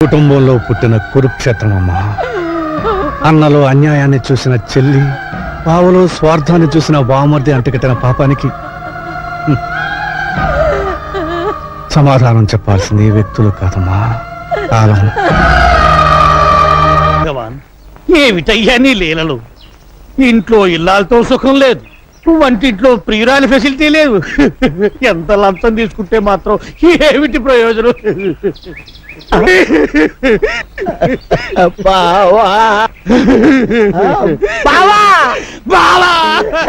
కుటుంబంలో పుట్టిన కురుక్షేత్రమమ్మా. అన్నలో అన్యాయాన్ని చూసిన చెల్లి, బావలో స్వార్థాన్ని చూసిన బామర్ది అంటకట్టిన పాపానికి సమాధానం చెప్పాల్సింది ఈ వ్యక్తులు కాదమ్మా, కాలం. భగవాన్, ఏమిటయ్యా నీ లీలలు? ఇంట్లో ఇల్లాలతో సుఖం లేదు, వంటింట్లో ప్రియురాలి ఫెసిలిటీ లేదు. ఎంత లంచం తీసుకుంటే మాత్రం ఏమిటి ప్రయోజనం? బావా బావా బావా!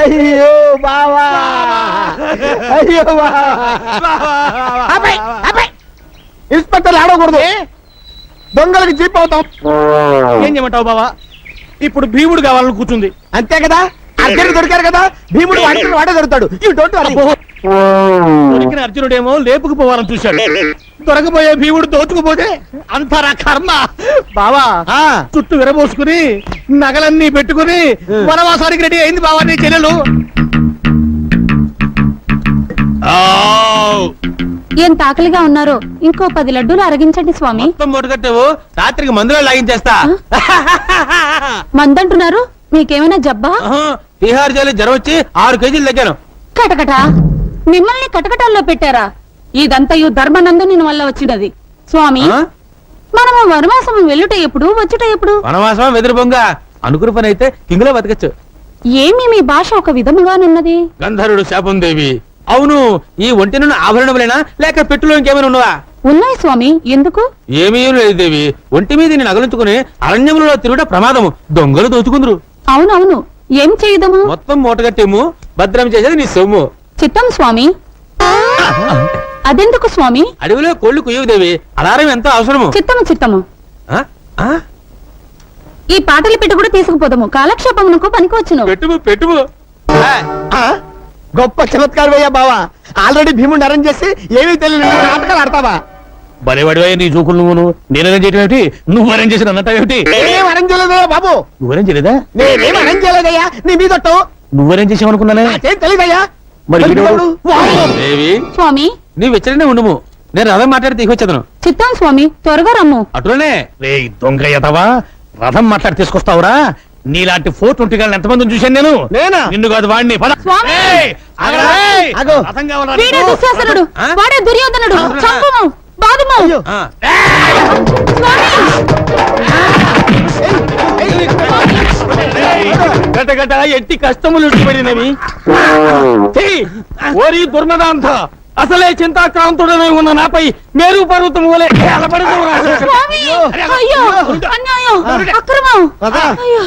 అయ్యో బావా అయ్యో ఇన్స్పెక్టర్ ఆడకూడదు, దొంగలకి జీప్ అవుతాం. ఏం చేయమంటావు బావా? ఇప్పుడు భీముడు కావాలని కూర్చుంది. అంతే కదా, అర్జునుడు దొరికారు కదా, భీముడు వాడే దొరుకుతాడు. You don't worry. దొరికిన అర్జునుడేమో లేపుకుపోవాలని చూశాడు, దొరకపోయే భీముడు దోచుకుపోతే అంతరా కర్మ. బావా చుట్టూ విరబోసుకుని నగలన్నీ పెట్టుకుని వనవాసానికి రెడీ అయింది బావా నీ చెల్లెలు. ఎంత ఆకలిగా ఉన్నారో, ఇంకో 10 లడ్డూలు అరగించండి స్వామి. మొత్తం మూటగట్టేవు, రాత్రికి మందులో లాగించేస్తా. మందంటున్నారు, మీకేమైనా జబ్బా? తిహార్ జైలు జ్వరం వచ్చి 6 కేజీలు తగ్గాను. కటకట మిమ్మల్ని కటకటాల్లో పెట్టారా? ఇదంతయు ధర్మనందుని వల్ల వచ్చినది స్వామి. మనము వనవాసం వెళ్ళుట ఎప్పుడు, వచ్చుట ఎప్పుడు? వనవాసం వెదురు బొంగ అనుకున్న పని అయితే కింగులో బతకచ్చు. ఏమి మీ భాష ఒక విధముగానున్నది? గంధర్వుడు శాపం దేవి. అవును, ఈ ఒంటి నుండి ఆభరణములేనా లేక పెట్టులో ఇంకేమైనా ఉన్నవా? ఉన్నాయి స్వామి. ఎందుకు? ఏమీ లేదు దేవి, ఒంటి మీద నేను నగలుంచుకుని అరణ్యములలో తిరుగుట ప్రమాదము, దొంగలు దోచుకుందరు. అవునవును, ఏం చేయదము? మొత్తం మూటగట్టేము, భద్రం చేసేది నీ సొమ్ము. చిత్తం స్వామి. అదెందుకు స్వామి? అడవిలో కోళ్లు కుయ్యవు దేవి, అలారం ఎంతో అవసరము. చిత్తము చిత్తము. ఆ? ఆ? ఈ పాటలు పెట్టి కూడా తీసుకుపోదాము, కాలక్షేపమునకు పనికొచ్చును. పెట్టుము పెట్టుము. గొప్ప చమత్కారం అయ్యా బావా. ఆల్రెడీ భీముడిని అరేంజ్ చేసి ఏమీ తెలియని నాటకాలు ఆడతావా? బలివాడివే నీ చూకులు నువ్వును. నేను అరేంజ్ చేయటం ఏమిటి, నువ్వు అరేంజ్ చేసిన అన్నట్టేమిటి? నేనేం అరేంజ్ చేయలేదయ్యా బాబు, నువ్వు అరేంజ్ చేయలేదా? నేనేం అరేంజ్ చేయలేదయ్యా. నీ మీదొట్టు నువ్వు అరేంజ్ చేసావనుకున్నానే. నాకేం తెలియదయ్యా. మరి మరి వీడెవడు? వామ్మో. దేవి, స్వామి నీవు ఇచ్చడనే ఉండుము, నేను రథం మాట్లాడి తీసుకొచ్చాను. చిత్తం స్వామి, త్వరగా రమ్ము. అటులోనే రే దొంగ ఎదవా, రథం మాట్లాడి తీసుకొస్తావురా? నీలాంటి 420 గాళ్ళని ఎంతమందిని చూశాను నేను. నేనా? నిన్ను కాదు వాడిని. పద. స్వామి! ఏయ్, ఆగరా, ఏయ్. ఆగు. రథం కావాలా వీడే నీకు? దుశ్శాసనుడు, ఆ? వాడే దుర్యోధనుడు. అవునా? చంపుము, బాదుము. అయ్యో. ఆ. గట గట ఎట్టి కష్టములు పడినవి. ఓరి దుర్మదాంత, అసలే చింతాక్రాంతుడనే ఉన్న నాపై మేరు పర్వతం వలె స్వామి! అయ్యో, అన్యాయం, అక్రమం. పద. అయ్యో.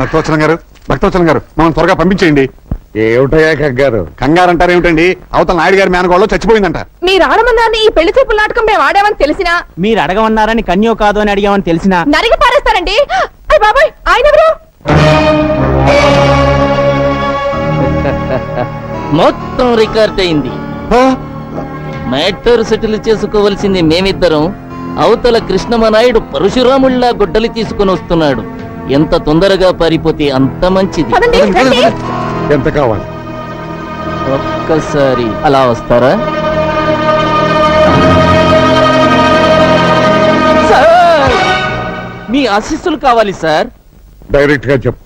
భక్తవచనం గారు, భక్తవచనం గారు, మమ్మల్ని త్వరగా పంపించేయండి. ఏమిటయ్యా కంగారు? కంగారు అంటారు ఏమిటండి? అవతల నాయుడు గారి మేనగోళ్ళు చచ్చిపోయిందంట. మీరు ఆడమన్నారని ఈ పెళ్లి చూపుల నాటకం మేము ఆడామని తెలిసినా, మీరు అడగమన్నారని కన్యో కాదు అని అడిగామని తెలిసిన నరిగి పారేస్తారండి. అయ్య బాబాయ్, ఆయన ఎవరు? మొత్తం రికార్డ్ అయింది. మ్యాటర్ సెటిల్ చేసుకోవలసింది మేమిద్దరం. అవతల కృష్ణమనాయుడు పరశురాముళ్లా గుడ్డలు తీసుకుని వస్తున్నాడు. ఎంత తొందరగా పారిపోతే అంత మంచిది. పదండి, రండి. ఎంత కావాలి? ఒక్కసారి అలా వస్తారా? సార్, మీ ఆశీస్సులు కావాలి సార్. డైరెక్ట్ గా చెప్పు.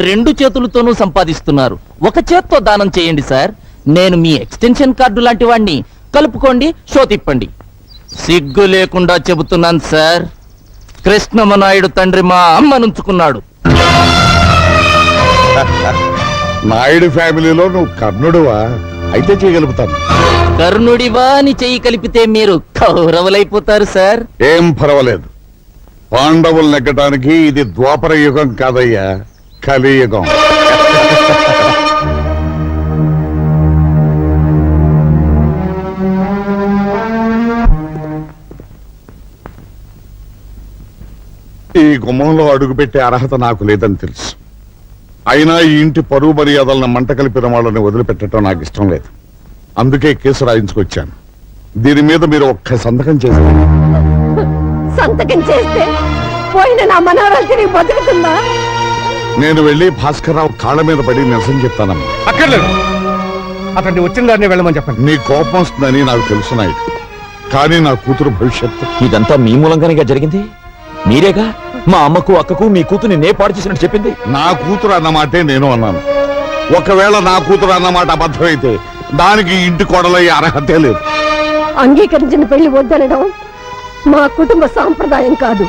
2 చేతులతోనూ సంపాదిస్తున్నారు, ఒక చేత్తో దానం చేయండి సార్. నేను మీ ఎక్స్టెన్షన్ కార్డు లాంటి వాడిని. కలుపుకోండి, షో తిప్పండి. సిగ్గు లేకుండా చెబుతున్నాను సార్, కృష్ణమనాయుడు తండ్రి మా అమ్మనుంచుకున్నాడు. నాయుడు ఫ్యామిలీలో నువ్వు కర్ణుడువా? అయితే చేయగలుగుతాను. కర్ణుడివా అని చెయ్యి కలిపితే మీరు కౌరవులైపోతారు సార్. ఏం పర్వాలేదు. పాండవులు నెగ్గటానికి ఇది ద్వాపర యుగం కాదయ్యా, కలియుగం. ఈ గుమ్మంలో అడుగుపెట్టే అర్హత నాకు లేదని తెలుసు. అయినా ఈ ఇంటి పరువు మర్యాదలను మంట కలిపిన వాళ్ళని వదిలిపెట్టడం నాకు ఇష్టం లేదు. అందుకే కేసు రాయించుకొచ్చాను. దీని మీద మీరు ఒక్క సంతకం చేశారు. సంతకం చేస్తే పోయిన నా మనవరాలు తిరిగి బతుకుతుందా? నేను వెళ్ళి భాస్కర్రావు కాళ్ళ మీద పడి నిరసన చెప్తానమ్మా. అక్కర్లేదు, అతన్ని వచ్చిన దాన్ని వెళ్ళమని చెప్పండి. నీ కోపం వస్తుందని నాకు తెలుసు నాయుడు. కానీ నా కూతురు భవిష్యత్తు ఇదంతా మీ మూలంగానే జరిగింది. మీరేగా మా అమ్మకు అక్కకు మీ కూతుర్ని నే పాడు చేసినట్టు చెప్పింది. నా కూతురు అన్నమాటే నేను అన్నాను. ఒకవేళ నా కూతురు అన్నమాట అబద్ధమైతే దానికి ఇంటి కోడలయ్యే అర్హతే లేదు. అంగీకరించిన పెళ్లి వద్దనడం మా కుటుంబ సాంప్రదాయం కాదు.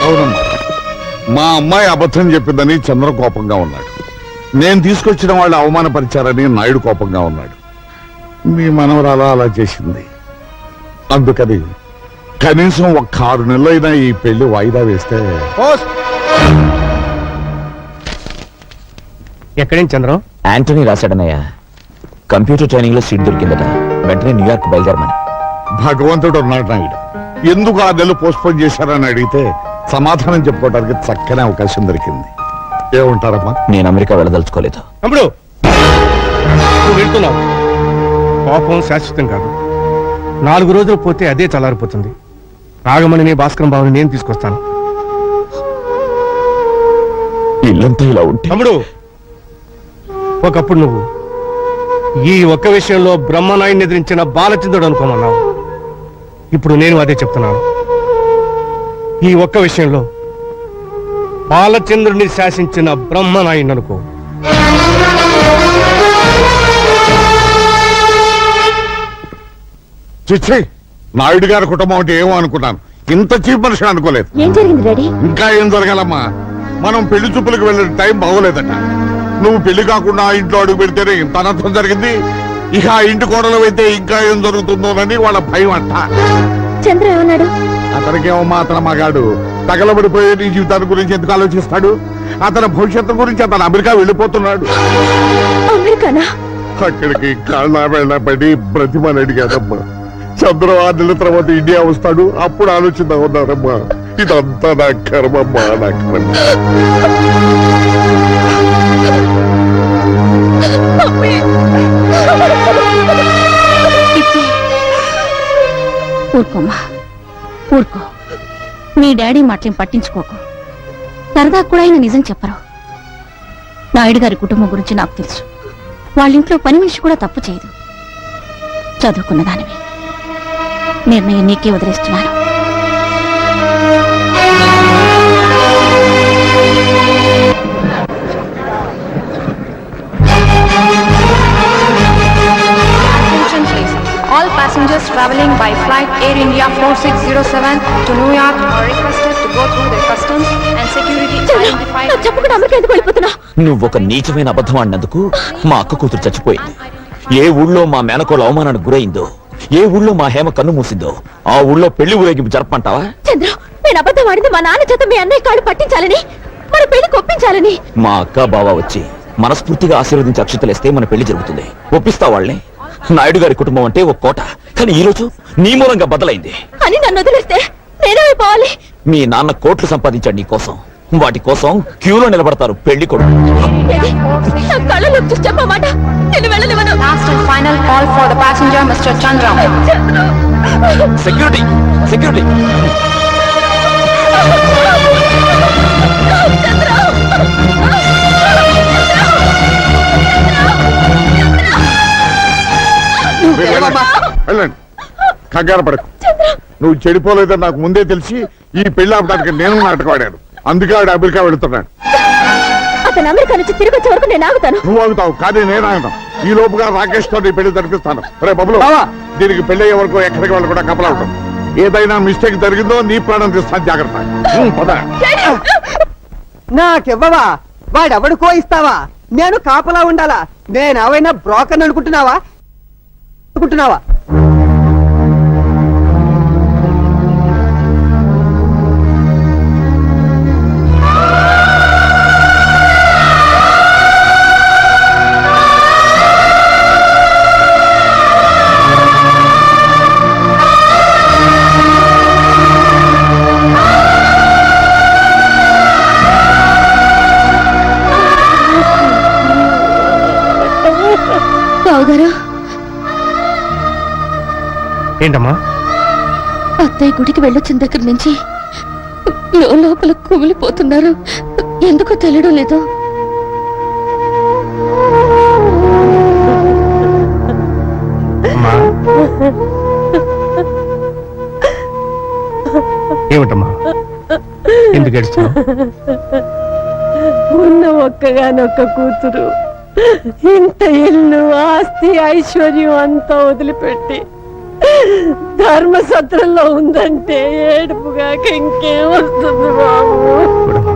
అవునమ్మా, మా అమ్మాయి అబద్ధం చెప్పిందని చంద్ర కోపంగా ఉన్నాడు. నేను తీసుకొచ్చిన వాళ్ళు అవమానపరిచారని నాయుడు కోపంగా ఉన్నాడు. మీ మనవరాలు అలా చేసింది. అందుకని కనీసం ఒక్క 6 నెలలైనా ఈ పెళ్లి వాయిదా వేస్తే. ఎక్కడేం చంద్రం? యాంటనీ రాశాడనయ్య, కంప్యూటర్ ట్రైనింగ్ లో సీట్ దొరికిందట, వెంటనే న్యూయార్క్ బయలుదేరమని. భగవంతుడు ఉన్నాడు నాయుడు. ఎందుకు 6 నెలలు పోస్ట్పోన్ చేశారని అడిగితే సమాధానం చెప్పుకోవడానికి చక్కని అవకాశం దొరికింది. ఏమంటారమ్మా? నేను అమెరికా వెళ్ళదలుచుకోలేదు. తమ్ముడు, నువ్వు వెళ్తున్నావు. కోపం శాశ్వతం కాదు. 4 రోజులు పోతే అదే చల్లారిపోతుంది. రాగమణిని భాస్కరం బాబుని నేను తీసుకొస్తాను. ఇల్లంతా ఇలా ఉంటే తమ్ముడు, ఒకప్పుడు నువ్వు ఈ ఒక్క విషయంలో బ్రహ్మనాయుడిని ఎదిరించిన బాలచంద్రుడు అనుకోమన్నావు. ఇప్పుడు నేను అదే చెప్తున్నాను. ఈ ఒక్క విషయంలో బాలచంద్రుడిని శాసించిన బ్రహ్మనాయుడిని అనుకో. చిచ్చి, నాయుడు గారి కుటుంబం అంటే ఏమో అనుకున్నాను. ఇంత చీప్ మనిషి అనుకోలేదు. ఏం జరిగింది డాడీ? ఇంకా ఏం జరగాలమ్మా? మనం పెళ్లి చూపులకు వెళ్ళిన టైం బాగోలేదట. నువ్వు పెళ్లి కాకుండా ఆ ఇంట్లో అడుగు పెడితేనే ఇంత అనర్థం జరిగింది. ఇక ఆ ఇంటి కోడలు అయితే ఇంకా ఏం జరుగుతుందోనని వాళ్ళ భయం అంట. చంద్ర ఏమన్నాడు? అతనికేమమ్మా, అతను మగాడు. తగలబడిపోయే నీ జీవితాన్ని గురించి ఎందుకు ఆలోచిస్తాడు? అతని భవిష్యత్తు గురించి అతను అమెరికా వెళ్ళిపోతున్నాడు. అమెరికానా? అక్కడికి కాళ్ళ వెళ్ళబడి బ్రతిమని అడిగాడమ్మా. చంద్ర 6 నెలల తర్వాత ఇండియా వస్తాడు, అప్పుడు ఆలోచిద్దాం ఉన్నారమ్మా. ఇదంతా నా కర్మమ్మా, నా కర్మ. ఊరుకోమ్మా, ఊరుకో. మీ డాడీ మాటలేం పట్టించుకోకు. సరదా కూడా ఆయన నిజం చెప్పరు. నాయుడు గారి కుటుంబం గురించి నాకు తెలుసు. వాళ్ళింట్లో పని మనిషి కూడా తప్పు చేయదు. చదువుకున్న దానివి. నిర్ణయం నీకే వదిలేస్తున్నాను. Attention please. All passengers traveling by flight Air India 4607 to New York are requested to go through the customs and security identified. చెప్పకుండా అమెరికా ఎందుకు వెళ్ళిపోతున్నా? నువ్వొక నీచమైన అబద్ధం ఆడినందుకు మా అక్క కూతురు చచ్చిపోయింది. ఏ ఊళ్ళో మా మేనకోళ్ళ అవమానానికి గురైందో, ఏ ఊళ్ళో మా హేమ కన్ను మూసిందో, ఆ ఊళ్ళో పెళ్లి ఊరేగింపు జరపంటావా? చంద్ర, నేను అబద్ధం ఆడింది మా నాన్న చేత మీ అన్నయ్య కాళ్ళు పట్టించాలని, మన పెళ్లి కొప్పించాలని. మా అక్క బావ వచ్చి మనస్ఫూర్తిగా ఆశీర్వదించి అక్షతలేస్తే మన పెళ్లి జరుగుతుంది. ఒప్పిస్తా వాళ్ళని. నాయుడు గారి కుటుంబం అంటే ఒక కోట, కానీ ఈ రోజు నీ మూలంగా బదలైంది అని నన్ను వదిలేస్తే నేనేమైపోవాలి? మీ నాన్న కోట్లు సంపాదించాడు నీ కోసం. వాటి కోసం క్యూలో నిలబడతారు పెళ్లి కొడుకు. నా కళ్ళలో చూసి చెప్పమాట. నేను వెళ్ళనివ్వను. Last and final call for the passenger, Mr. Chandra. Security, security. వెళ్ళండి, కంగారు పడకు. నువ్వు చెడిపోలేదని నాకు ముందే తెలిసి ఈ పెళ్లి ఆపడానికి నేను నాటకం ఆడాను. అందుకే ఆడు అమెరికా వెళుతున్నాడు. అతను అమెరికా నుంచి తిరిగి వచ్చే వరకు నేను ఆగుతాను. నువ్వు ఆగుతావు, కానీ నేను ఆగుతాను. ఈ లోపుగా రాకేష్ తో నీ పెళ్లి జరిపిస్తాను. రే బబులు, దీనికి పెళ్లి అయ్యే వరకు ఎక్కడికి వాళ్ళు కూడా కపలా ఉంటాం. ఏదైనా మిస్టేక్ జరిగిందో నీ ప్రాణం తీస్తాను, జాగ్రత్త. పద. నాకివ్వవా? వాడెవడికో ఇస్తావా? నేను కాపలా ఉండాలా? నేను ఏమైనా బ్రోకర్ అనుకుంటున్నావా? బావగారు, ఏంటమ్మా? అత్తయ్య గుడికి వెళ్ళొచ్చిన దగ్గర నుంచి లోపల కుమిలిపోతున్నారు. ఎందుకో తెలియడం లేదు. అమ్మా, ఎందుకు ఏడుస్తున్నావు? ఉన్న ఒక్కగానొక్క కూతురు ఇంత ఇల్లు ఆస్తి ఐశ్వర్యం అంతా వదిలిపెట్టి ధర్మసత్రంలో ఉందంటే ఏడుపుగాక ఇంకేం వస్తుంది బాబు. చూడమ్మా,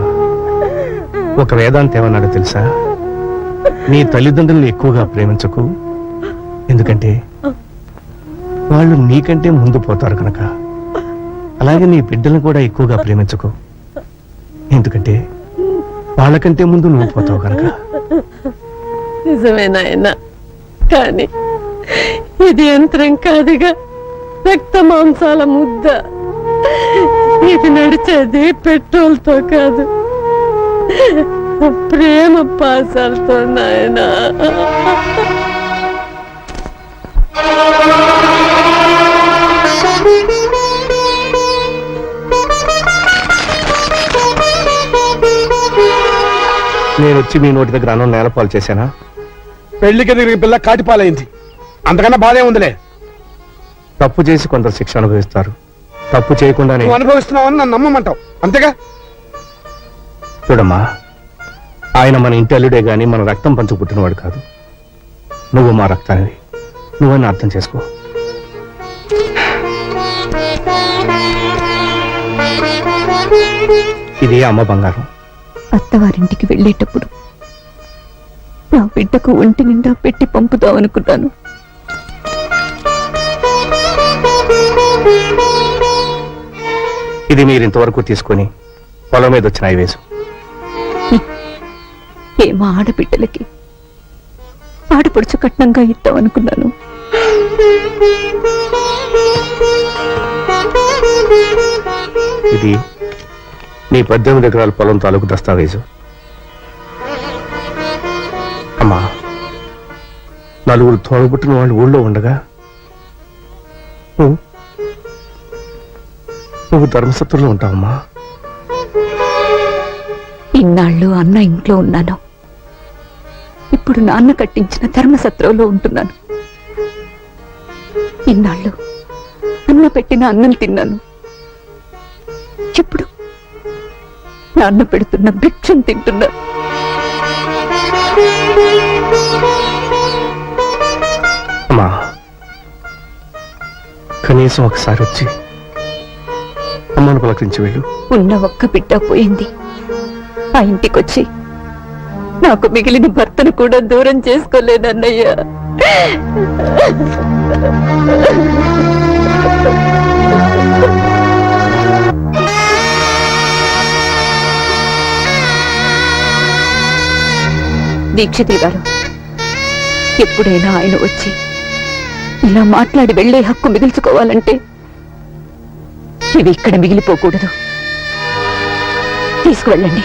ఒక వేదాంత ఏమన్నాడో తెలుసా? నీ తల్లిదండ్రులను ఎక్కువగా ప్రేమించకు, ఎందుకంటే వాళ్ళు నీకంటే ముందు పోతారు కనుక. అలాగే నీ బిడ్డలను కూడా ఎక్కువగా ప్రేమించకు, ఎందుకంటే వాళ్ళకంటే ముందు నువ్వు పోతావు కనుక. నిజమే నాయన, కానీ ఇది యంత్రం కాదుగా, రక్త మాంసాల ముద్ద. ఇది నడిచేది పెట్రోల్ తో కాదు, ప్రేమ పాసాలతో నాయనా. నేను వచ్చి మీ నోటి దగ్గర అన్నం నేలపాలు చేశానా? పెళ్లికి తిరిగి పిల్ల కాటిపాలైంది, అంతకన్నా బాధే ఉందిలే. తప్పు చేసి కొందరు శిక్ష అనుభవిస్తారు, తప్పు చేయకుండానే. నువ్వు అనుభవిస్తున్నావని నన్ను నమ్మమంటావు అంతేగా? చూడమ్మా, ఆయన మన ఇంటి అల్లుడే గాని మన రక్తం పంచు పుట్టినవాడు కాదు. నువ్వు మా రక్తానివి, నువ్వని అర్థం చేసుకో. ఇది అమ్మ బంగారం. అత్తవారింటికి వెళ్ళేటప్పుడు నా బిడ్డకు ఒంటి నిండా పెట్టి పంపుదామనుకున్నాను. ఇది మీరు ఇంతవరకు తీసుకొని పొలం మీద వచ్చిన ఐవేసు. ఏమా ఆడబిడ్డలకి ఆడపడుచు కట్నంగా ఇద్దామనుకున్నాను. ఇది నీ 18 ఎకరాల పొలం తాలూకు దస్తావేజు. అమ్మా, నలుగురు తోడబుట్టిన వాళ్ళు ఊళ్ళో ఉండగా నువ్వు ధర్మసత్రంలో ఉంటావమ్మా. ఇన్నాళ్ళు అన్న ఇంట్లో ఉన్నాను, ఇప్పుడు నాన్న కట్టించిన ధర్మసత్రంలో ఉంటున్నాను. ఇన్నాళ్ళు అన్న పెట్టిన అన్నం తిన్నాను, ఇప్పుడు నాన్న పెడుతున్న భిక్షం తింటున్నాను. అమ్మా, కనీసం ఒకసారి వచ్చి అమ్మను పలకరించి వెళ్ళు. ఉన్న ఒక్క బిడ్డ పోయింది, ఆ ఇంటికొచ్చి నాకు మిగిలిన భర్తను కూడా దూరం చేసుకోలేదన్నయ్యా. దీక్షితులు గారు, ఎప్పుడైనా ఆయన వచ్చి ఇలా మాట్లాడి వెళ్లే హక్కు మిగిల్చుకోవాలంటే ఇవి ఇక్కడ మిగిలిపోకూడదు. తీసుకువెళ్ళండి.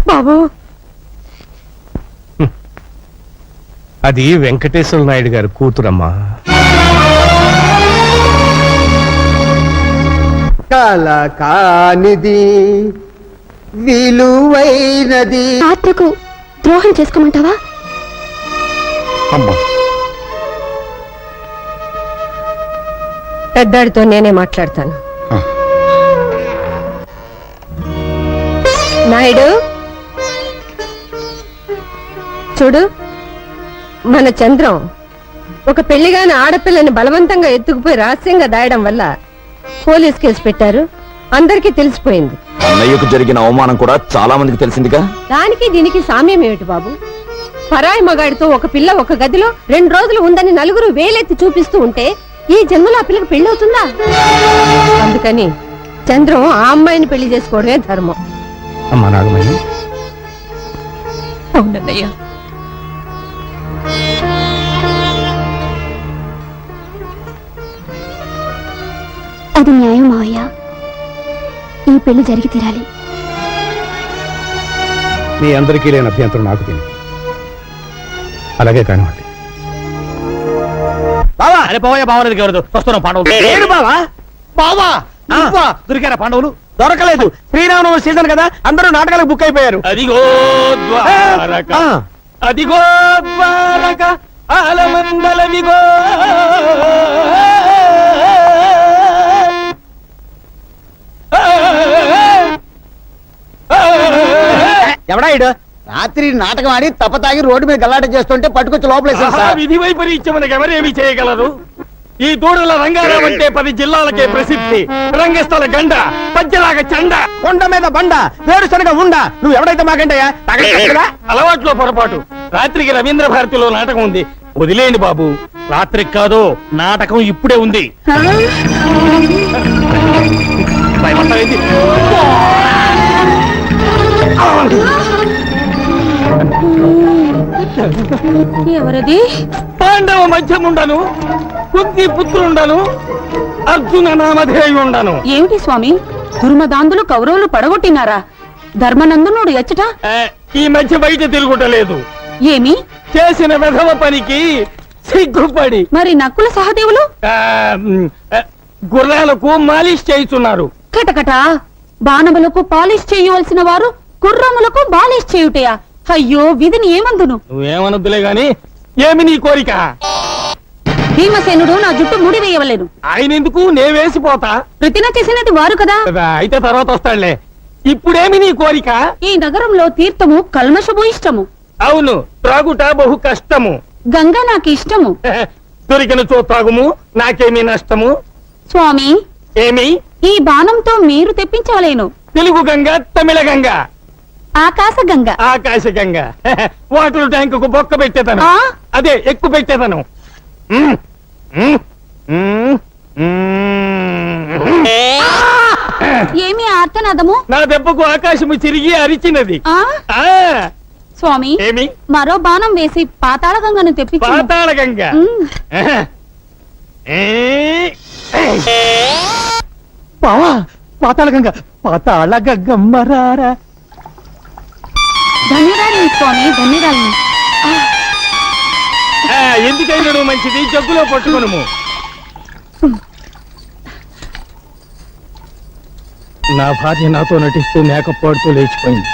బాబు, అది వెంకటేశ్వర నాయుడు గారి కూతురమ్మా. కల కానిది విలువైనది. ఆత్మకు ద్రోహం చేసుకోమంటావా? అమ్మా, పెద్దాడితో నేనే మాట్లాడతాను. ఆ. నాయుడు, చూడు, మన చంద్రం ఒక పెళ్లిగాని ఆడపిల్లని బలవంతంగా ఎత్తుకుపోయి రహస్యంగా దాయడం వల్ల పోలీస్ కేసు పెట్టారు, అందరికీ తెలిసిపోయింది. అన్నయ్యకు జరిగిన అవమానం కూడా చాలా మందికి తెలిసిందిగా. దానికి దీనికి సామ్యం ఏమిటి బాబు? పరాయి మగాడితో ఒక పిల్ల ఒక గదిలో 2 రోజులు ఉందని నలుగురు వేలెత్తి చూపిస్తూ ఉంటే ఈ జన్మలో ఆ పిల్లకి పెళ్లి అవుతుందా? అందుకని చంద్రం ఆ అమ్మాయిని పెళ్లి చేసుకోవడమే ధర్మం. అమ్మా నాగమణి, అవునన్నయ్యా. అది న్యాయం మావయ్య, ఈ పెళ్లి జరిగి తీరాలి. మీ అందరికీ లేని అభ్యంతరం నాకు తెలియదు. అలాగే కానివ్వండి. బావా అరే పోయా బావ ఎవరు వస్తున్నాం పాండవులు బావా బావా దొరికారా పాండవులు దొరకలేదు శ్రీరామనవమి సీజన్ కదా అందరూ నాటకాలకు బుక్ అయిపోయారు అదిగో ద్వారక అదిగో ద్వారక ఆలమందలవిగో ఎవడా ఇడు రాత్రి నాటకం ఆడి తప్పతాగి రోడ్డు మీద గల్లాట చేస్తుంటే పట్టుకొచ్చి లోపలేసారు సార్ విధి వైపరీత్యం మనకు ఎవరేమి చేయగలరు ఈ దూడల రంగారావు అంటే 10 జిల్లాలకే ప్రసిద్ధి రంగస్థల గండ పద్యలాగా చండ కొండ మీద బండ వేరుశనగ ఉండ నువ్వు ఎవడైతే మాకంటయ్యా అలవాట్లో పొరపాటు రాత్రికి రవీంద్ర భారతిలో నాటకం ఉంది వదిలేండి బాబు రాత్రికి కాదు నాటకం ఇప్పుడే ఉంది భయపడతావేంటి? ఎవరది? పాండవ మధ్యముండను కుంతి పుత్రుండను అర్జున నామధేయుండను. ఏమిటి స్వామి దుర్మదాంధులు కౌరవులు పడగొట్టినారా? ధర్మనందనుడు ఎచ్చట ఈ మధ్య బయట తిరుగుటలేదు. ఏమి చేసిన వెధవ పనికి సిగ్గుపడి మరి నక్కుల సహదేవులు గుర్రాలకు మాలిష్ చేయుచున్నారు. కటకట బాణములకు పాలిష్ చేయవలసిన వారు గుర్రములకు బాలిష్ చేయుటయా? అయ్యో విధిని ఏమందును? నువ్వేమనొద్దులే గాని ఏమి నీ కోరిక? భీమసేనుడు నా జుట్టు ముడి వేయవలేను. ఆయన ఎందుకు నే వేసిపోతా. ప్రతిన చేసినది వారు కదా. అయితే తర్వాత వస్తాడులే. ఇప్పుడేమి నీ కోరిక? ఈ నగరంలో తీర్థము కల్మషము ఇష్టము. అవును త్రాగుట బహు కష్టము. గంగా నాకు ఇష్టము. దొరికిన చో త్రాగుము నాకేమీ నష్టము. స్వామి ఏమి? ఈ బాణంతో మీరు తెప్పించవలేను. తెలుగు గంగ తమిళ గంగ ఆకాశ గంగ ఆకాశ గంగ వాటర్ ట్యాంకు బొక్క పెట్టేదను. ఆ? అదే ఎక్కువ పెట్టేదను. ఏమి ఆర్తనాదము? నా దెబ్బకు ఆకాశము చిరిగి అరిచినది. ఆ ఆ స్వామి ఏమి? మరో బాణం వేసి పాతాళ గంగను తెప్పించు. పాతాళ గంగ బావా పాతాళ గంగ పాతాళ గంగమ్మరారా. ధన్యరాలిని స్వామి ధన్యరాలిని. ఎందుకైనా నువ్వు మంచిది జగ్గులో పట్టుకును. నా భార్య నాతో నటిస్తూ మేకప్ పాడుతూ లేచిపోయింది.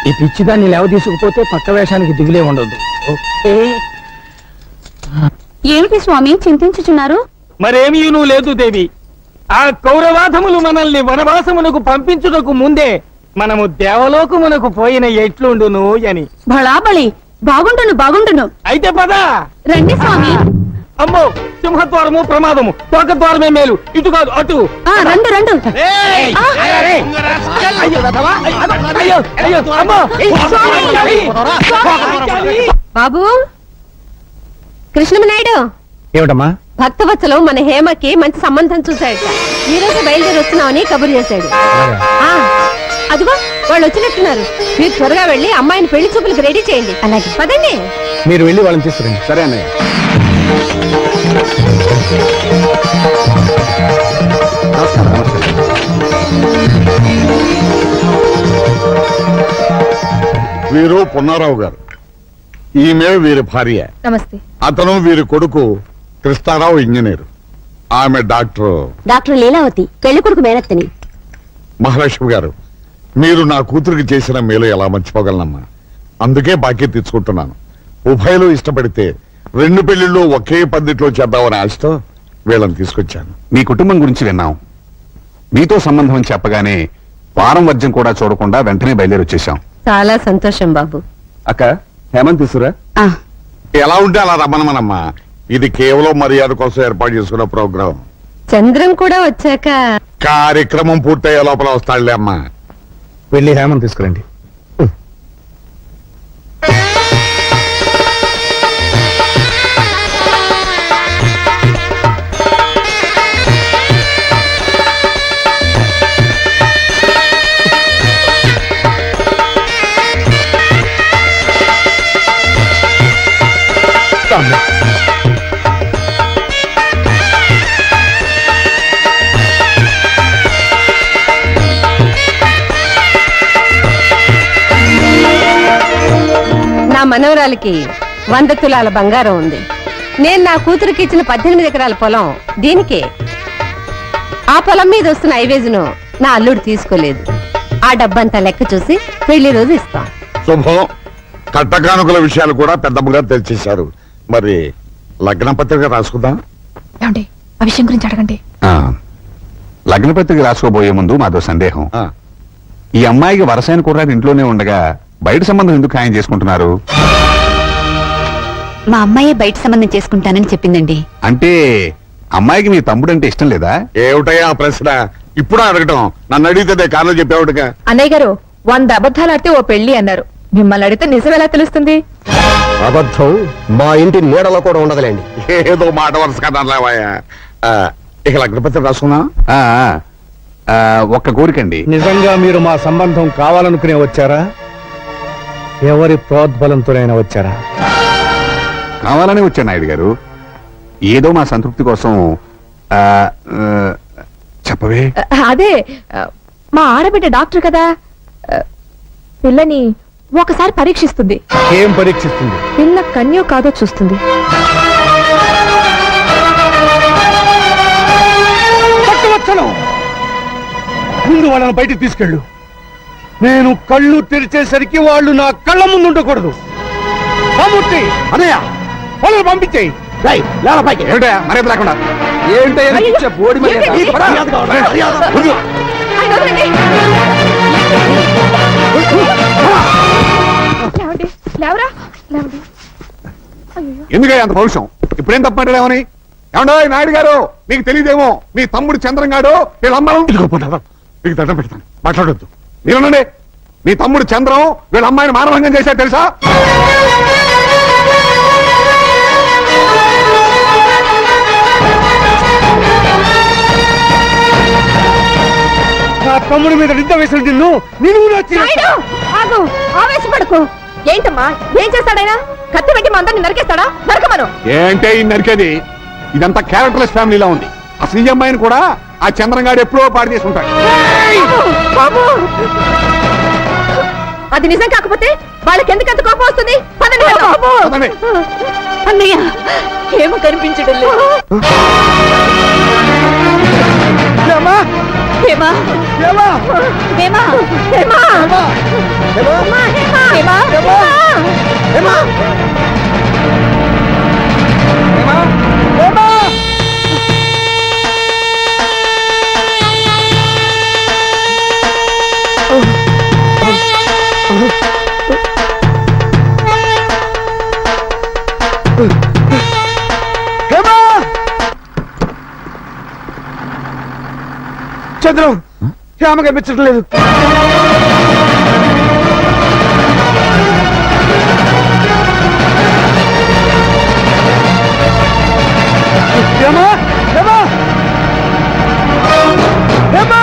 ఈ పిచ్చిదాన్ని లేవ తీసుకుపోతే పక్క వేషానికి దిగులే ఉండదు. ఏమిటి స్వామి చింతించుచున్నారు? మరేమీ నువ్వు లేదు దేవి. ఆ కౌరవాధములు మనల్ని వనవాసమునకు పంపించుటకు ముందే మనము దేవలోకమునకు పోయిన ఎట్లుండును అని. బళాబళి బాగుండును బాగుండును. అయితే పద రండి స్వామి. అమ్మో సింహద్వారము ప్రమాదము తోక ద్వారమే మేలు ఇటు కాదు అటు. రండు రండు. బాబు కృష్ణమనాయుడు ఏమిటమ్మా? భక్తవత్సలం మన హేమకి మంచి సంబంధం చూశాడట. ఈ రోజు బయలుదేరి వస్తున్నామని కబురు చేశాడు. అదిగో వాళ్ళు వచ్చినట్టున్నారు. మీరు త్వరగా వెళ్ళి అమ్మాయిని పెళ్లి చూపులకు రెడీ చేయండి. అలాగే పదండి. మీరు వెళ్ళి వాళ్ళని తీసుకురండి. సరే అన్నయ్య. వీరు పున్నారావు గారు, ఈమె వీరి భార్య. నమస్తే. అతను వీరి కొడుకు కృష్ణారావు ఇంజనీర్. ఆమె డాక్టర్ డాక్టర్ లీలావతి పెళ్లి కొడుకు మేనత్తని. మహాలక్ష్మి గారు, మీరు నా కూతురికి చేసిన మేలు ఎలా మర్చిపోగలనమ్మా? అందుకే బాకీ తెచ్చుకుంటున్నాను. ఉభయలు ఇష్టపడితే 2 పెళ్లిళ్ళు ఒకే పద్ధతిలో చేద్దామని ఆశతో వీళ్ళని తీసుకొచ్చాను. మీ కుటుంబం గురించి విన్నాం. మీతో సంబంధం అని చెప్పగానే వారం వర్జం కూడా చూడకుండా వెంటనే బయలుదేరి వచ్చేసాం. చాలా సంతోషం బాబు. అక్క హేమంత్ తీసురా. ఎలా ఉంటే అలా రమ్మనమ్మా. ఇది కేవలం మర్యాద కోసం ఏర్పాటు చేసుకున్న ప్రోగ్రాం. చంద్రం కూడా వచ్చాక కార్యక్రమం పూర్తయ్యే లోపల వస్తాడులే అమ్మా. వెళ్ళి హేమని తీసుకురండి. నా మనవరాలికి 100 తులాల బంగారం ఉంది. నేను నా కూతురికి ఇచ్చిన 18 ఎకరాల పొలం దీనికే. ఆ పొలం మీద వస్తున్న ఐవేజును నా అల్లుడు తీసుకోలేదు. ఆ డబ్బంతా లెక్క చూసి పెళ్లి రోజు ఇస్తాం. శుభం. కట్టకానుకల విషయాలు కూడా పెద్దమ్మగా తెలిసేశారు. మరి లగ్న పత్రిక రాసుకుందాం. ఏమండి ఆ విషయం గురించి అడగండి. లగ్న పత్రిక రాసుకోబోయే ముందు మాదో సందేహం. ఆ, ఈ అమ్మాయికి వరసైన కుర్రాడు ఇంట్లోనే ఉండగా బయట సంబంధం ఎందుకు ఖాయం చేసుకుంటున్నారు? మా అమ్మాయి బయట సంబంధం చేసుకుంటానని చెప్పిందండి. అంటే అమ్మాయికి మీ తమ్ముడు అంటే ఇష్టం లేదా? ఏమిటయ్యా ఆ ప్రశ్న ఇప్పుడు అడగటం? నన్ను అడిగితే కారణం చెప్పేవాడుగా. అన్నయ్య గారు 100 అబద్ధాలు ఆడితే ఓ పెళ్లి అన్నారు. మిమ్మల్ని అడిగితే నిజం ఎలా తెలుస్తుంది? అబద్ధం మా ఇంటి నీడలో కూడా ఉండదులేండి. ఏదో మాట వరుస కదలేవాయా. ఇక లగ్న పత్రిక రాసుకుందాం. ఆ, ఆ, ఒక్క కోరికండి. నిజంగా మీరు మా సంబంధం కావాలనుకునే వచ్చారా, ఎవరి ప్రోద్బలంతోనైనా వచ్చారా? కావాలని వచ్చాను నాయుడు గారు. ఏదో మా సంతృప్తి కోసం. ఆ, ఆ, చెప్పవే. అదే మా ఆడబిడ్డ డాక్టర్ కదా, పిల్లని ఒకసారి పరీక్షిస్తుంది. ఏం పరీక్షిస్తుంది? పిల్ల కన్యో కాదో చూస్తుంది. పట్టువచ్చను. ముందు వాళ్ళని బయటికి తీసుకెళ్ళు. నేను కళ్ళు తెరిచేసరికి వాళ్ళు నా కళ్ళ ముందు ఉండకూడదు. రామూర్తి, అనయ్య, వాళ్ళని పంపించేయి. ఏమిటా మర్యాద లేకుండా? లేవండి, లేవరా, లేవండి. ఎందుకయ్యా అంత పౌరుషం? ఇప్పుడేం తప్పంటాడేమని? ఏమండో నాయుడు గారు, మీకు తెలియదేమో, మీ తమ్ముడు చంద్రంగాడు వీళ్ళ అమ్మాయి మీకు దండం పెడతాను, మాట్లాడొద్దు. మీరునండి, మీ తమ్ముడు చంద్రం వీళ్ళ అమ్మాయిని మానభంగం చేశాడు తెలుసా? నా తమ్ముడి మీద నింద వేసిన నిన్ను నాయుడు, ఆగు, ఆవేశపడకు. ఏంటమ్మా, ఏం చేస్తాడైనా? కత్తి పెట్టి మా అందరిని నరికేస్తాడా? నరకమను. ఏంటే ఈ నరికేది? ఇదంతా క్యారెక్టర్లెస్ ఫ్యామిలీలా ఉంది. అసలు ఈ అమ్మాయిని కూడా ఆ చంద్రంగాడు ఎప్పుడో పాడు చేసి ఉంటాడు. బాబు, అది నిజం కాకపోతే వాళ్ళకి ఎందుకంత కోపం వస్తుంది? పదండి వెళ్దాం. పదండి. అన్నయ్య ఏమో కనిపించడం లేదు. ఏమా? హేమా, ఏమా? హేమా, హేమా, ఏమా? హేమా, ఏమా? ఏమా? ఏమా? ఏమా? చంద్రం, హేమ కనిపించడం లేదు. ఏమా? ఏమా? ఏమా?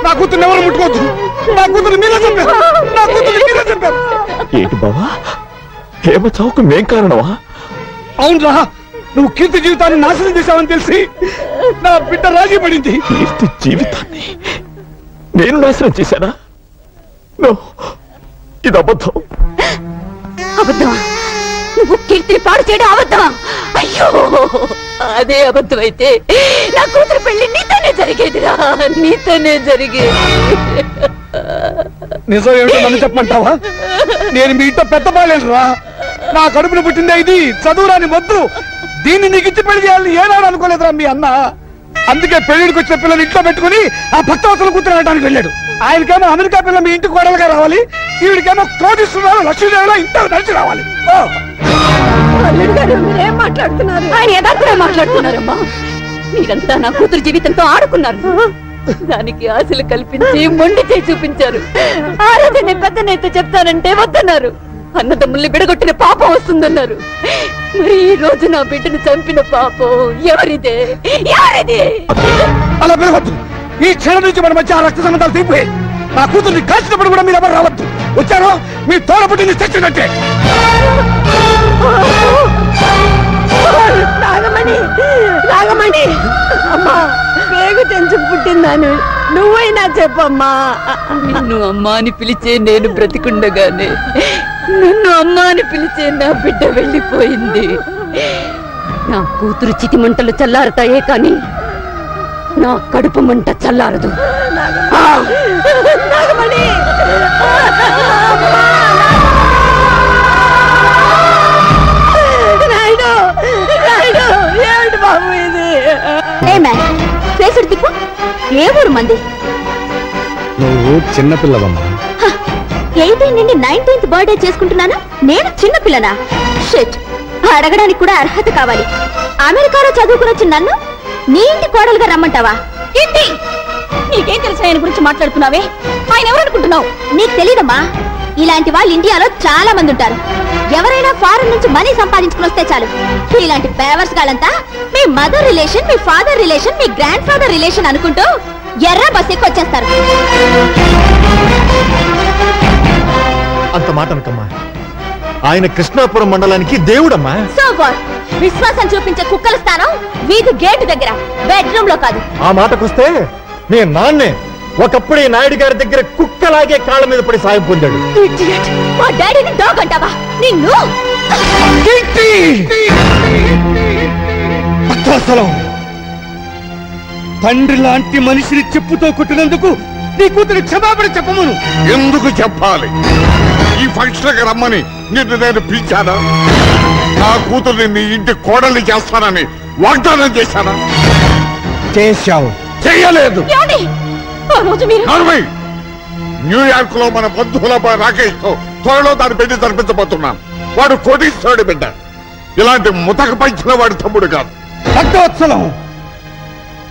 నా కూతురు ఎవరు ముట్టుకోవద్దు. నా కూతురు మీరే చెప్పారు. నా కూతురు మీరే చెప్పారు. ఏంటి బావా, హేమ చావుకు మేం కారణమా? అవునరా, నువ్వు కీర్తి జీవితాన్ని నాశనం చేశావని తెలిసి నా బిడ్డ రాజీ పడింది. కీర్తి జీవితాన్ని నేను నాశనం చేశానా? నో, ఇది అబద్ధం. అబద్ధమా? నువ్వు కీర్తిని పాడు చేయడం అబద్ధమా? అయ్యో, అదే అబద్ధం అయితే నా కూతురు పెళ్లి నీతోనే జరిగేదిరా, నీతోనే జరిగేది. నిజం ఏమిటో నన్ను చెప్పమంటావా? నేను మీ ఇంట్లో పెద్ద బాలేనురా. నా కడుపున పుట్టిందే ఇది చదువురాని మొద్దు. దీన్ని నీకు ఇచ్చి పెళ్లి చేయాలని ఏనాడు అనుకోలేదురా మీ అన్న. అందుకే పెళ్లికి వచ్చిన పిల్లలు ఇంట్లో పెట్టుకుని ఆ భక్తవత్సల కూతురు అనడానికి వెళ్ళాడు. ఆయనకేమో అమెరికా పిల్ల మీ ఇంటికి కోడలుగా రావాలి, ఈవిడికేమో కోటిస్తున్నారు లక్ష్మీదేవిలో ఇంట్లో నడిచి రావాలి. అల్లుడు గారు మీరేం మాట్లాడుతున్నారు? ఆయన యథార్థంగా మాట్లాడుతున్నారమ్మా. మీరంతా నా కూతురు జీవితంతో ఆడుకున్నారు, దానికి ఆశలు కల్పించి మొండి చేయి చూపించారు. ఆ రోజు నేను పెద్దనైతే చెప్తానంటే వద్దన్నారు. అన్నదమ్ముల్ని బిడగొట్టిన పాపం వస్తుందన్నారు. మరి ఈ రోజు నా బిడ్డను చంపిన పాపం ఎవరిదే? ఎవరిది? అలా పిలవద్దు. ఈ క్షణం నుంచి మన మధ్య ఆ రక్త సంబంధాలు తీపోయి నా కూతుర్ని కాల్చినప్పుడు కూడా మీరు ఎవరు రావద్దు. వచ్చారో మీ తోడపుట్టింది చచ్చినట్టే. నాగమణి, నాగమణి, అమ్మా పేగు తెంచి పుట్టిందాను నువ్వైనా చెప్పమ్మా. నిన్ను అమ్మా అని పిలిచే నేను బ్రతికుండగానే నన్ను అమ్మా అని పిలిచే నా బిడ్డ వెళ్ళిపోయింది. నా కూతురు చితి మంటలు చల్లారుతాయే కాని నా కడుపు మంట చల్లారదు. నాగమణి, ఏమిటి బాబు ఇది? తిప్పు. ఏ ఊరు మంది? నువ్వు చిన్నపిల్లవమ్మా. 18 నుండి 19th బర్త్డే చేసుకుంటున్నాను, నేను చిన్న పిల్లనా? షిట్, అడగడానికి కూడా అర్హత కావాలి. అమెరికాలో చదువుకుని వచ్చిన నన్ను నీ ఇంటి కోడలుగా రమ్మంటావా? ఏంటి నీకేం తెలుసు ఆయన గురించి మాట్లాడుతున్నావే? ఆయన ఎవరనుకుంటున్నావు? నీకు తెలీదమ్మా, ఇలాంటి వాళ్ళు ఇండియాలో చాలా మంది ఉంటారు. ఎవరైనా ఫారెన్ నుంచి మనీ సంపాదించుకుని వస్తే చాలు, ఇలాంటి పేవర్స్ గాలంతా మీ మదర్ రిలేషన్, మీ ఫాదర్ రిలేషన్, మీ గ్రాండ్ ఫాదర్ రిలేషన్ అనుకుంటూ ఎర్ర బస్ ఎక్కి వచ్చేస్తారు. అంత మాట అనకమ్మా, ఆయన కృష్ణాపురం మండలానికి దేవుడమ్మా. So what? విశ్వాసం చూపించే కుక్కల స్థానం వీధి గేటు దగ్గర, బెడ్రూమ్ లో కాదు. ఆ మాటకొస్తే మీ నాన్నే ఒకప్పుడు ఈ నాయుడు గారి దగ్గర కుక్కలాగే కాళ్ళ మీద పడి సాయం పొందాడు. Idiot! మా డాడీని డాగ్ అంటావా? నిన్ను అసలు తండ్రి లాంటి మనిషిని చెప్పుతో కొట్టినందుకు నీ కూతురు క్షమాపణ చెప్పమను. ఎందుకు చెప్పాలి? ఈ ఫంక్షన్ కి రమ్మని నిన్ను నేను పిలిచానా? నా కూతుర్ని నీ ఇంటి కోడల్ని చేస్తానని వాగ్దానం చేశానా? చేశావు. చెయ్యలేదు. ఏమండి? ఆ రోజు మీరు న్యూయార్క్ లో మన బంధువుల రాకేష్ తో త్వరలో దాని పెళ్లి జరిపించబోతున్నాను. వాడు కోటీశ్వరుడి బిడ్డ, ఇలాంటి ముతక పంచిన వాడి తమ్ముడు కాదు. భక్తవత్సలం,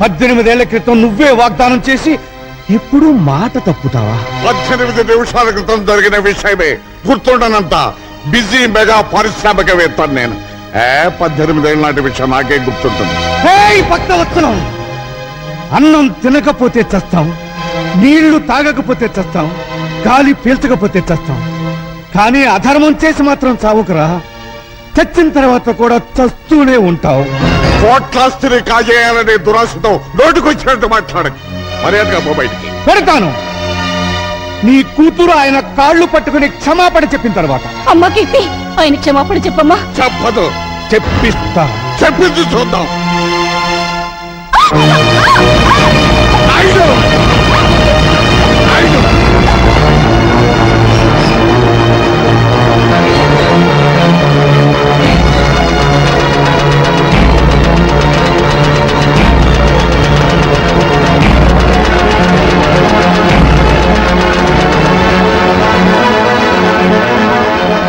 18 ఏళ్ల క్రితం నువ్వే వాగ్దానం చేసి ఇప్పుడు మాట తప్పుతావా? 18 నిమిషాల క్రితం జరిగిన విషయమే గుర్తుండనంత బిజీ మెగా పారిశ్రామికవేత్తను నేను. 18 ఏళ్ళ నాటి విషయం నాకే గుర్తుంటుంది. భక్తవత్సలం, అన్నం తినకపోతే చస్తాం, నీళ్లు తాగకపోతే చస్తాం, గాలి పీల్చకపోతే చస్తాం, కానీ అధర్మం చేసి మాత్రం చావుకురా. చచ్చిన తర్వాత కూడా చస్తూనే ఉంటావు. కోట్లాస్తిని కాజేయాలనే దురాశతో నోటికొచ్చినట్టు మాట్లాడకు. మర్యాదగా పో బయటికి. పెడతాను. నీ కూతురు ఆయన కాళ్ళు పట్టుకుని క్షమాపణ చెప్పిన తర్వాత. అమ్మ కీర్తి, ఆయన క్షమాపణ చెప్పమ్మా. చెప్పదు. చెప్పిస్తా. చెప్పింది చూద్దాం.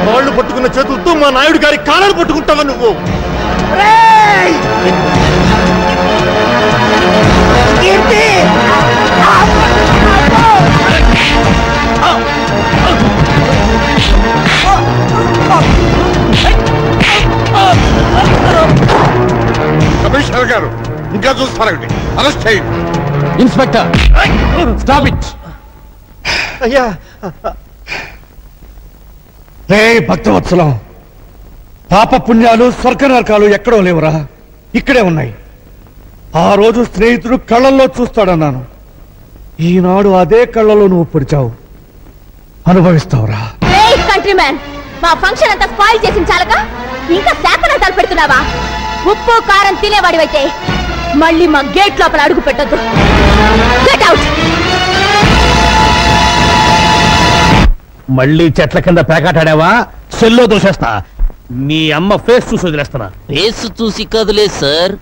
వాళ్ళు పట్టుకున్న చేతులతో మా నాయుడు గారి కాళ్ళను పట్టుకుంటావా నువ్వు? కమిషనర్ గారు, ఇంకా చూస్తారండి. అరెస్ట్ చేయండి. Inspector, stop it. అయ్యా, రే భక్తవత్సలం, పాప పుణ్యాలు స్వర్గ నరకాలు ఎక్కడో లేవురా, ఇక్కడే ఉన్నాయి. ఆ రోజు స్నేహితుడు కళ్ళల్లో చూస్తాడన్నాను, ఈనాడు అదే కళ్ళలో నువ్వు పొడిచావు. అనుభవిస్తావురా. కంట్రీ మ్యాన్, మా ఫంక్షన్ అంతా స్పాయిల్ చేసిన చాలక ఇంకా శాపనార్థాలు పెడుతున్నావా? ఉప్పు కారం తినేవాడివైతే మళ్ళీ మా గేట్ లోపల అడుగు పెట్టొద్దు. Get out. మళ్ళీ చెట్ల కింద పేకాటాడావా? సెల్లో దూసేస్తా. మీ అమ్మ ఫేస్ చూసి వదిలేస్తున్నా. ఫేస్ చూసి కదలే సార్,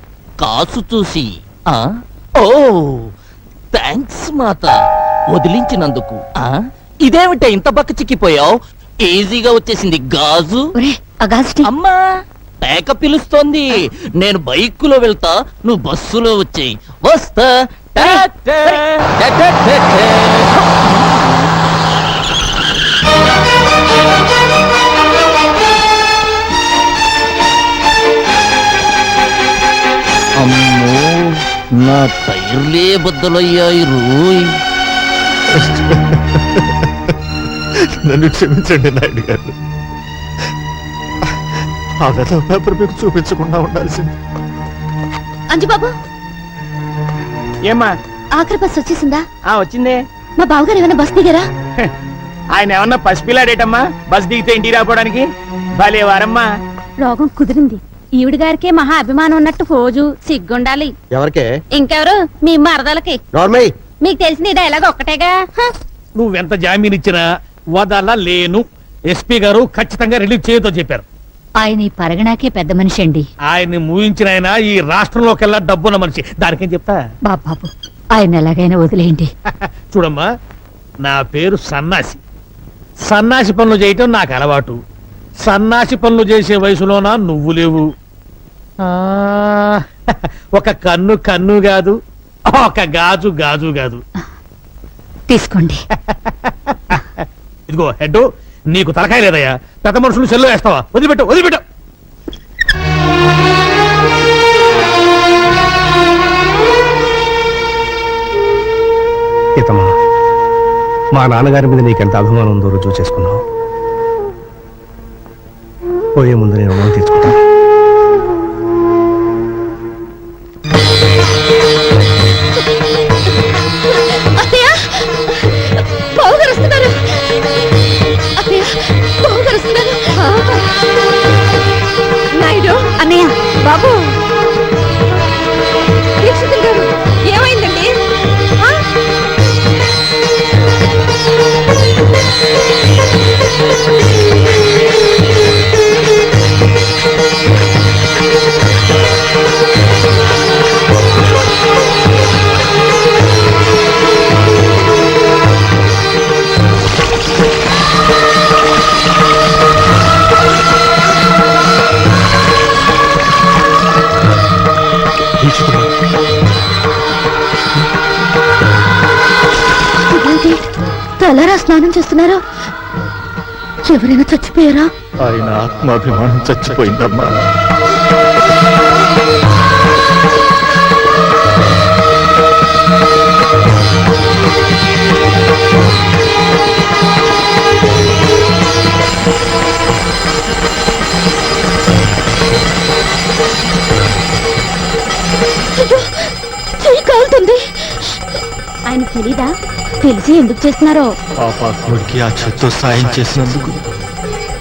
కాసు చూసి. ఆ ఓ థ్యాంక్స్ మాత, వదిలించినందుకు. ఇదేమిట ఇంత బక్క చిక్కిపోయావు? ఈజీగా వచ్చేసింది గాజు. ఒరే అగాస్టి, అమ్మా పేక పిలుస్తోంది. నేను బైకులో వెళ్తా, నువ్వు బస్సులో వచ్చేయి. వస్తా. టా, టా, టా, టా, టా, టా. అమ్మో, నా టైర్లే బద్దలయ్యాయి రోయ్. నన్ను క్షమించండి నాయుడు గారు. ఆ వెధవ పేపర్ మీకు చూపించకుండా ఉండాల్సింది. అంజుబాబు, ఏమ్మా? ఆఖరి బస్ వచ్చేసిందా? వచ్చిందే. మా బావగారు ఏమైనా బస్ దిగారా? ఆయన ఏమన్నా పసిపిల్లాడేటమ్మా బస్ దిగితే ఇంటికి రాపోవడానికి? భలే వారమ్మా. రోగం కుదిరింది. ఈవిడ గారికే మహా అభిమానం ఉన్నట్టు ఫోజు సిగ్గుండాలి. ఎవరికే? ఇంకెవరు? మీ మరదలకి. నార్మల్. మీకు తెలిసిన ఈ డైలాగ్ ఒక్కటేగా. నువ్వెంత జామీన్ ఇచ్చినా వదలలేను. ఎస్పీ గారు ఖచ్చితంగా రిలీజ్ చేయతో చెప్పారు. ఆయన ఈ పరగణాకే పెద్ద మనిషి అండి. ఆయన్ని మూయించిన ఆయన ఈ రాష్ట్రంలోకెల్లా డబ్బున్న మనిషి. దానికేం చెప్తా? బాబు ఆయన ఎలాగైనా వదిలేయండి. చూడమ్మా, నా పేరు సన్నాసి. సన్నాసి పనులు చేయటం నాకు అలవాటు. సన్నాసి పనులు చేసే వయసులోనా నువ్వు లేవు. ఒక కన్ను కన్ను కాదు, ఒక గాజు గాజు కాదు. తీసుకోండి. ఇదిగో హెడ్, నీకు తలకాయ లేదయ్యా. పెద్ద మనుషులు సెల్లో వేస్తావా? వదిలిపెట్టు వదిలిపెట్టు. సీతమ్మా, మా నాన్నగారి మీద నీకెంత అభిమానం ఉందో రుజువు చేసుకున్నావు. పోయే ముందు నేను రుణం తీర్చుకుంటాను. నాయుడు అన్నయ్య, బాబు, దీక్షితులు గారు ఏమైందండి? తలారా స్నానం చేస్తున్నారు. ఎవరైనా చచ్చిపోయారా? ఆయన ఆత్మాభిమానం చచ్చిపోయిందమ్మా. చెయ్యి కాలుతుంది. ఆయన తెలీదా? తెలిసి ఎందుకు చేస్తున్నారో. పాపాత్ముడికి ఆ చేత్తో సాయం చేసినందుకు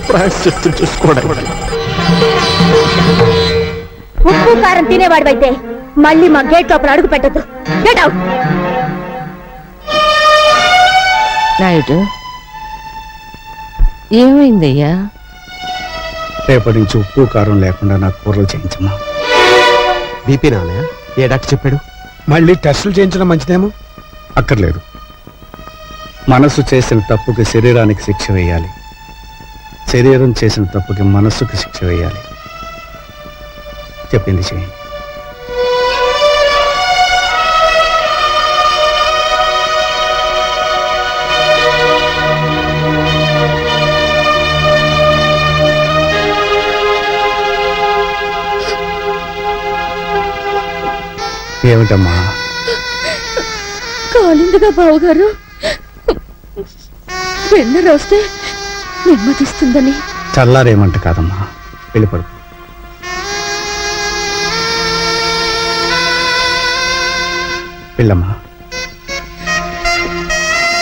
ప్రాయశ్చిత్తం చేసుకోవడానికి. ఉప్పు కారం తినేవాడివైతే మళ్ళీ మా గేట్ లోపల అడుగు పెట్టద్దు. Get out. నాయుడు, ఏమైందయ్యా? రేపటి నుంచి ఉప్పు కారం లేకుండా నాకు కూరలు చేయించమ్మా. బీపీ నాన్నయ్య, ఏ డాక్టర్ చెప్పాడు? మళ్ళీ టెస్టులు చేయించడం మంచిదేమో. అక్కర్లేదు. మనస్సు చేసిన తప్పుకి శరీరానికి శిక్ష వేయాలి, శరీరం చేసిన తప్పుకి మనస్సుకి శిక్ష వేయాలి. చెప్పింది చేయండి. ఏమిటమ్మా? కాలిందిగా బావగారు. వెన్న రాస్తే నెమ్మదిస్తుందని. చల్లారేమంట కాదమ్మా, వెళ్ళిపడు. వెళ్ళమ్మా.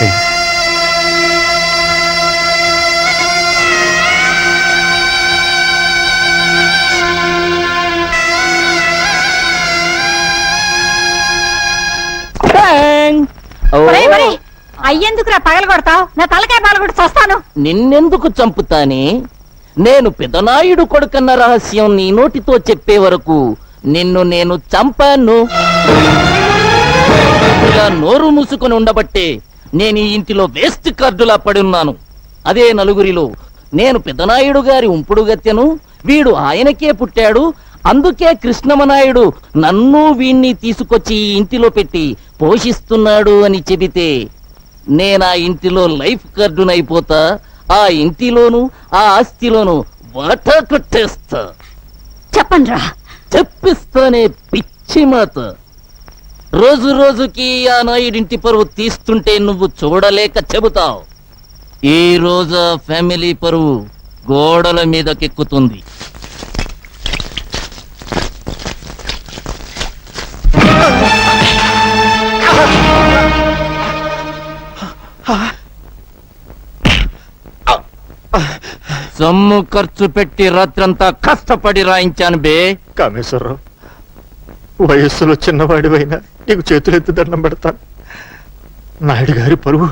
వెళ్ళు. అయ్యేందుకు రా పగల కొడతావు? నా తలకాయ పగల కొట్టి వస్తాను. నిన్నెందుకు చంపుతానే? నేను పెదనాయుడు కొడుకన్న రహస్యం నీ నోటితో చెప్పే వరకు నిన్ను నేను చంపాను. ఇలా నోరు మూసుకొని ఉండబట్టే నేను ఈ ఇంటిలో వేస్ట్ కార్డులా పడున్నాను. అదే నలుగురిలో నేను పెదనాయుడు గారి ఉంపుడు గత్తెను, వీడు ఆయనకే పుట్టాడు, అందుకే కృష్ణమనాయుడు నన్ను వీణ్ణి తీసుకొచ్చి ఈ ఇంటిలో పెట్టి పోషిస్తున్నాడు అని చెబితే నేనా ఇంటిలో లైఫ్ కార్డునైపోతా. ఆ ఇంటిలోను ఆ ఆస్తిలోను వాటా కొట్టేస్తా. చెప్పండ్రా. చెప్పిస్తానే పిచ్చి మాత. రోజు రోజుకి ఆ నాయుడింటి పరువు తీస్తుంటే నువ్వు చూడలేక చెబుతావు. ఈ రోజు ఫ్యామిలీ పరువు గోడల మీదకెక్కుతుంది. సొమ్ము ఖర్చు పెట్టి రాత్రంతా కష్టపడి రాయించాను బే. కామేశ్వరరావు, వయస్సులో చిన్నవాడివైనా నీకు చేతులెత్తి దండం పెడతాను. నాయుడు గారి పరువు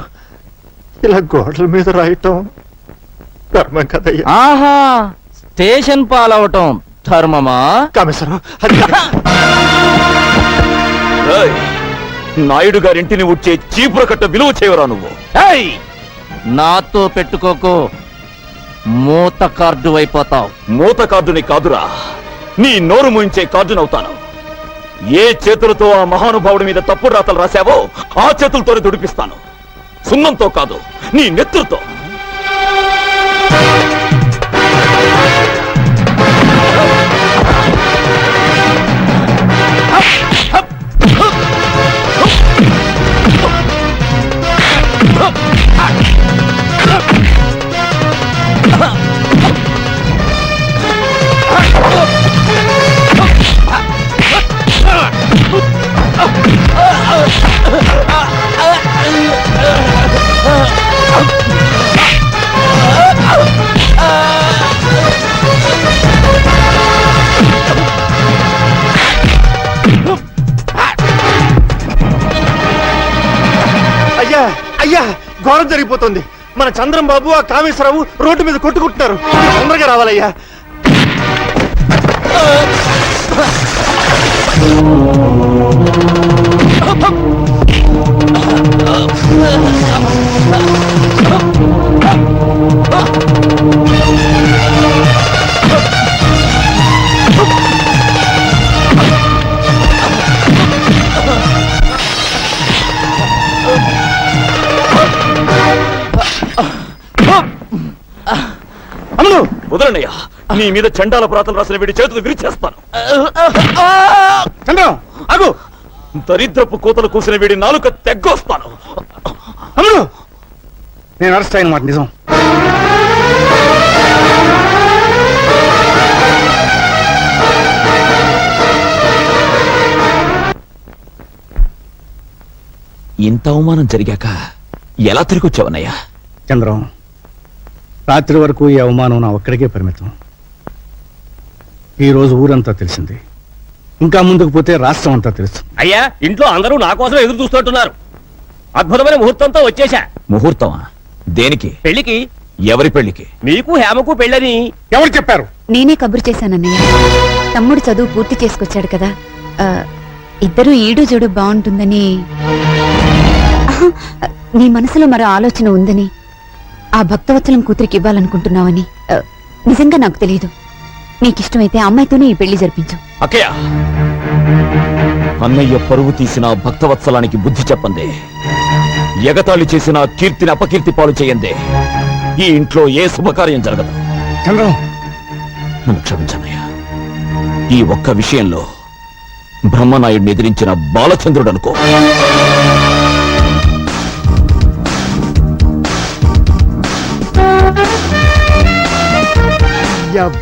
ఇలా గోడల మీద రాయటం ధర్మం కదయ్యా. ఆహా, స్టేషన్ పాలవటం ధర్మమా? కామేశ్వరరావు, అది ఏయ్, నాయుడు గారింటిని వచ్చే చీపుర కట్ట విలువ చేయవరా నువ్వు? ఏయ్, నాతో పెట్టుకోకు, మూత కార్డు అయిపోతావు. మూత కార్డుని కాదురా, నీ నోరు మూయించే కార్డునవుతాను. ఏ చేతులతో ఆ మహానుభావుడి మీద తప్పుడు రాతలు రాశావో ఆ చేతులతోనే దుడిపిస్తాను. సున్నంతో కాదు, నీ నెత్తులతో. అయ్యా అయ్యా, ఘోరం జరిగిపోతుంది. మన చంద్రం బాబు ఆ కామేశ్వరరావు రోడ్డు మీద కొట్టుకుంటున్నారు. తొందరగా రావాలయ్యా. అమ్ములు వదలనయ్యా, నీ మీద చండాల ప్రాతలు రాసిన వీడి చేతులు విరిచేస్తాను. చంద్రం ఆగు. దరిద్రపు కోతలు కూసిన వీడి నాలుక తెగ్గొస్తాను. అమ్ములు, నేను అరెస్ట్ అయిన మాట నిజం. ఇంత అవమానం జరిగాక ఎలా తిరిగొచ్చావన్నయ్యా? చంద్రం, రాత్రి వరకు ఈ అవమానం నా ఒక్కడికే పరిమితం. ఈ రోజు ఊరంతా తెలిసింది, ఇంకా ముందుకు పోతే రాష్ట్రం అంతా తెలుసు. అయ్యా, ఇంట్లో అందరూ నా కోసం ఎదురు చూస్తుంటున్నారు. అద్భుతమైన ముహూర్తంతో వచ్చేశా. ముహూర్తమా? దేనికి? పెళ్లికి. ఎవరి పెళ్లికి? మీకు హేమకు పెళ్ళని ఎవరు చెప్పారు? నేనే కబురు చేశానన్నయ్య. తమ్ముడు చదువు పూర్తి చేసుకొచ్చాడు కదా, ఇద్దరు ఈడు జోడు బాగుంటుందని. నీ మనసులో మరో ఆలోచన ఉందని, ఆ భక్తవత్సలం కూతురికి ఇవ్వాలనుకుంటున్నావని నిజంగా నాకు తెలియదు. నీకిష్టమైతే అమ్మాయితోనే ఈ పెళ్లి జరిపించు. అక్కయ్య, అన్నయ్య పరువు తీసిన భక్తవత్సలానికి బుద్ధి చెప్పందే, ఎగతాళి చేసిన కీర్తిని అపకీర్తి పాలు చేయందే ఈ ఇంట్లో ఏ శుభకార్యం జరగదు. చంద్రం, నన్ను క్షమించనయ్యా. ఈ ఒక్క విషయంలో బ్రహ్మనాయుడిని ఎదిరించిన బాలచంద్రుడు అనుకో.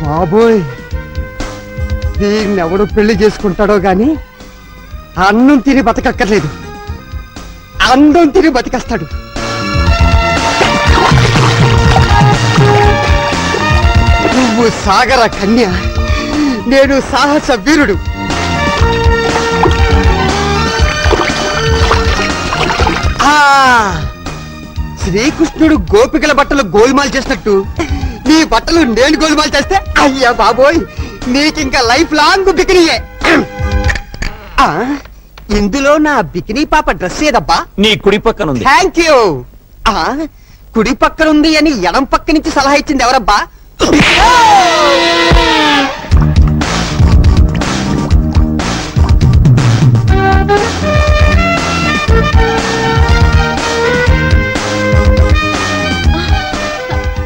బాబోయ్, దీన్నెవడు పెళ్లి చేసుకుంటాడో గాని అన్నం తిని బతకక్కర్లేదు, అందం తిని బతికేస్తాడు. నువ్వు సాగర కన్య, నేను సాహస వీరుడు. శ్రీకృష్ణుడు గోపికల బట్టలు గోల్మాల్ చేసినట్టు నీ బట్టలు నేను గోలుమాలు చేస్తే అయ్యా బాబోయ్ నీకింకా లైఫ్ లాంగ్ బికినీయే ఆ, ఇందులో నా బికినీ పాప డ్రెస్ ఏదబ్బా? నీ కుడి పక్కనుంది. Thank you. కుడి పక్కనుంది అని ఎడం పక్క నుంచి సలహా ఇచ్చింది ఎవరబ్బా?